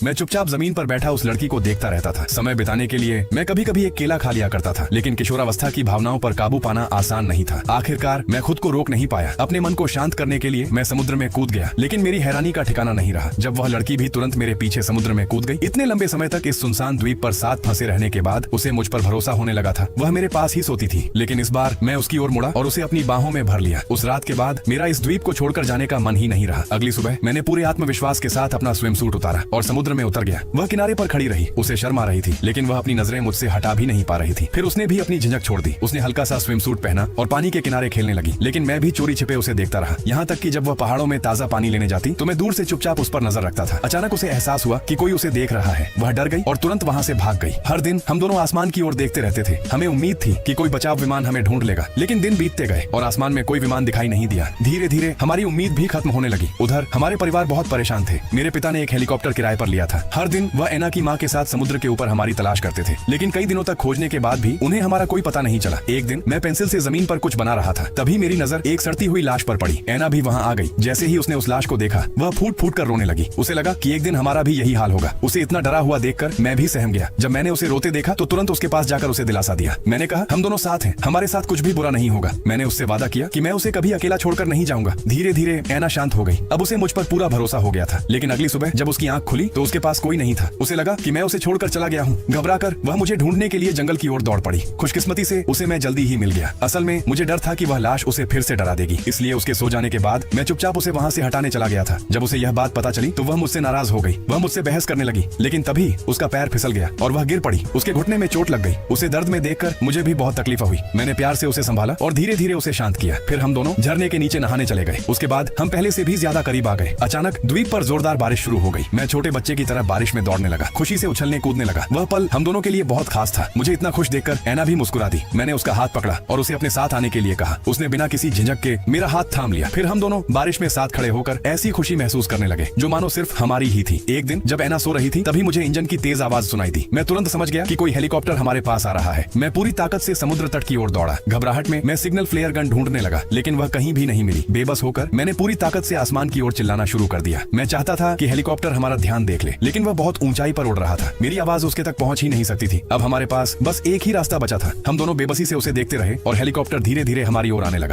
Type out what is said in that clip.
मैं चुपचाप जमीन पर बैठा उस लड़की को देखता रहता था। समय बिताने के लिए मैं कभी कभी एक केला खा लिया करता था, लेकिन किशोरावस्था की भावनाओं पर काबू पाना आसान नहीं था। आखिरकार मैं खुद को रोक नहीं पाया। अपने मन को शांत करने के लिए मैं समुद्र में कूद गया, लेकिन मेरी हैरानी का ठिकाना नहीं रहा जब वह लड़की भी तुरंत मेरे पीछे समुद्र में कूद गई। इतने लंबे समय तक इस सुनसान द्वीप पर साथ फंसे रहने के बाद उसे मुझ पर भरोसा होने लगा था। वह मेरे पास ही सोती थी, लेकिन इस बार मैं उसकी ओर मुड़ा और उसे अपनी बाहों में भर लिया। उस रात के बाद मेरा इस द्वीप को छोड़कर जाने का मन ही नहीं रहा। अगली सुबह मैंने पूरे आत्मविश्वास के साथ अपना स्विम सूट उतारा और समुद्र में उतर गया। वह किनारे पर खड़ी रही। उसे शर्म आ रही थी, लेकिन वह अपनी नजरें मुझसे हटा भी नहीं पा रही थी। फिर उसने भी अपनी झिझक छोड़ दी। उसने हल्का सा स्विम सूट पहना और पानी के किनारे खेलने लगी, लेकिन मैं भी चोरी छिपे उसे देखता रहा। यहाँ तक कि जब वह पहाड़ों में ताजा पानी लेने जाती तो मैं दूर से चुपचाप उस पर नजर रखता था। अचानक उसे एहसास हुआ कि कोई उसे देख रहा है। वह डर गई और तुरंत वहाँ से भाग गई। हर दिन हम दोनों आसमान की ओर देखते रहते थे। हमें उम्मीद थी कि कोई बचाव विमान हमें ढूंढ लेगा, लेकिन दिन बीतते गए और आसमान में कोई विमान दिखाई नहीं दिया। धीरे धीरे हमारी उम्मीद भी खत्म होने लगी। उधर हमारे परिवार बहुत परेशान थे। मेरे पिता ने एक हेलीकॉप्टर किराए पर लिया था। हर दिन वह एना की माँ के साथ समुद्र के ऊपर हमारी तलाश करते थे, लेकिन कई दिनों तक खोजने के बाद भी उन्हें हमारा कोई पता नहीं चला। एक दिन मैं पेंसिल से जमीन पर कुछ बना रहा था, तभी मेरी नजर एक सड़ती हुई लाश पर पड़ी। एना भी वहाँ आ गई। जैसे ही उसने उस लाश को देखा, वह फूट फूट कर रोने लगी। उसे लगा कि एक दिन हमारा भी यही हाल होगा। उसे इतना डरा हुआ देखकर मैं भी सहम गया। जब मैंने उसे रोते देखा तो तुरंत उसके पास जाकर उसे दिलासा दिया। मैंने कहा, हम दोनों साथ हैं, हमारे साथ कुछ भी बुरा नहीं होगा। मैंने उससे वादा किया कि मैं उसे कभी अकेला छोड़कर नहीं जाऊंगा। धीरे धीरे एना शांत हो गई। अब उसे मुझ पर पूरा भरोसा हो गया था। लेकिन अगली सुबह जब उसकी आंख खुली तो उसके पास कोई नहीं था। उसे लगा कि मैं उसे छोड़कर चला गया हूँ। घबराकर वह मुझे ढूंढने के लिए जंगल की ओर दौड़ पड़ी। खुशकिस्मती से उसे मैं जल्दी ही मिल गया। असल में मुझे डर था कि वह लाश उसे फिर से डरा देगी, इसलिए उसके सो जाने के बाद मैं चुपचाप उसे वहाँ से हटाने चला गया था। जब उसे यह बात पता चली तो वह मुझसे नाराज हो गई। वह मुझसे बहस करने लगी, लेकिन तभी उसका पैर फिसल गया और वह गिर पड़ी। उसके घुटने में चोट लग गई। उसे दर्द में देखकर मुझे भी बहुत तकलीफ हुई। मैंने प्यार से उसे संभाला और धीरे धीरे उसे शांत किया। फिर हम दोनों झरने के नीचे नहाने चले गए। उसके बाद हम पहले से भी ज्यादा करीब आ गए। अचानक द्वीप पर जोरदार बारिश शुरू हो गई। मैं छोटे बच्चे की तरह बारिश में दौड़ने लगा, खुशी से उछलने कूदने लगा। वह पल हम दोनों के लिए बहुत खास था। मुझे इतना खुश देखकर एना भी मुस्कुरा दी। मैंने उसका हाथ पकड़ा और उसे अपने साथ आने के लिए कहा। उसने बिना किसी झिझक के मेरा हाथ थाम लिया। फिर हम दोनों बारिश में साथ खड़े होकर ऐसी खुशी महसूस करने लगे जो मानो सिर्फ हमारी ही थी। एक दिन जब एना सो रही थी तभी मुझे इंजन की तेज आवाज सुनाई दी। मैं तुरंत समझ गया कि कोई हेलीकॉप्टर हमारे पास आ रहा है। मैं पूरी ताकत से समुद्र तट की ओर दौड़ा। घबराहट में मैं सिग्नल फ्लेयर गन ढूंढने लगा, लेकिन वह कहीं भी नहीं मिली। बेबस होकर मैंने पूरी ताकत से आसमान की ओर चिल्लाना शुरू कर दिया। मैं चाहता था कि हेलीकॉप्टर हमारा ध्यान देख ले, लेकिन वह बहुत ऊंचाई पर उड़ रहा था। मेरी आवाज उसके तक पहुंच ही नहीं सकती थी। अब हमारे पास बस एक ही रास्ता बचा था। हम दोनों बेबसी से उसे देखते रहे और हेलीकॉप्टर धीरे धीरे हमारी ओर आने लगा।